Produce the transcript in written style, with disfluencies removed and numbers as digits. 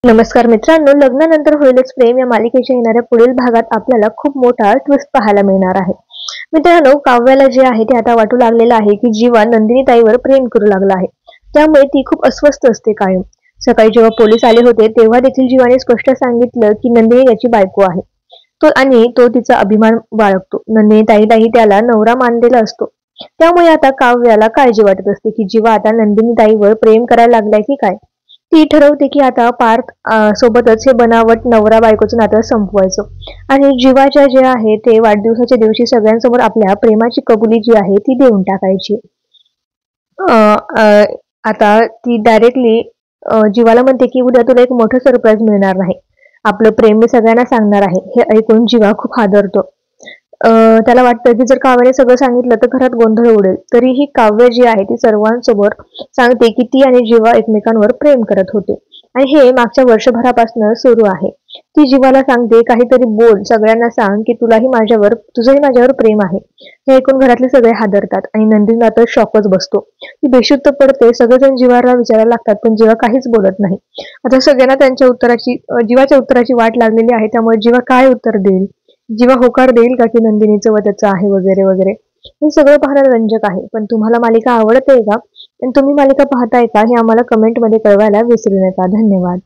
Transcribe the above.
नमस्कार मित्रांनो, लग्नानंतर होईलच प्रेम या मालिकेच्या येणाऱ्या पुढील भागात आपल्याला खूप मोठा ट्विस्ट पाहायला मिळणार आहे. मित्रांनो, काव्याला जे आहे ते आता वाटू लागलेलं आहे की जीवा नंदिनी ताईवर प्रेम करू लागला आहे. त्यामुळे ती खूप अस्वस्थ असते कायम. सकाळी जेव्हा पोलीस आले होते तेव्हा देखील जीवाने स्पष्ट सांगितलं की नंदिनी याची बायको आहे. तो तिचा अभिमान बाळगतो. नंदिनी ताईलाही त्याला नवरा मानलेला असतो. त्यामुळे आता काव्याला काळजी वाटत असते की जीवा आता नंदिनी ताईवर प्रेम करायला लागलाय की काय. ती ठरवते की आता पार्थ सोबतच हे बनावट नवरा बायकोचं नातं संपवायचं आणि जीवाच्या जे आहे ते वाढदिवसाच्या दिवशी सगळ्यांसमोर आपल्या प्रेमाची कबुली जी आहे ती देऊन टाकायची. अ, अ, आता ती डायरेक्टली जीवाला म्हणते की उद्या तुला एक मोठं सरप्राईज मिळणार नाही. आपलं प्रेम मी सगळ्यांना सांगणार आहे. हे ऐकून जीवा खूप हादरतो. त्याला वाटतं की जर काव्याने सगळं सांगितलं तर घरात गोंधळ उडेल. तरीही काव्य जी आहे ती सर्वांसमोर सांगते की ती आणि जीवा एकमेकांवर प्रेम करत होते आणि हे मागच्या वर्षभरापासून सुरू आहे. ती जीवाला सांगते काहीतरी बोल, सगळ्यांना सांग की तुझंही माझ्यावर प्रेम आहे. हे ऐकून घरातले सगळे हादरतात आणि नंदिनीला तर शॉकच बसतो. ती बेशुद्ध पडते. सगळेजण जीवाला विचारायला लागतात पण जीवा काहीच बोलत नाही. आता सगळ्यांना जीवाच्या उत्तराची वाट लागलेली आहे. त्यामुळे जीवा काय उत्तर देईल? जीवा होकार देईल का की नंदिनीचं वधचं आहे वगैरे वगैरे. हे सगळं पाहणं रंजक आहे. पण तुम्हाला मालिका आवडते का? आणि तुम्ही मालिका पाहताय का? हे आम्हाला कमेंटमध्ये कळवायला विसरू नका. धन्यवाद.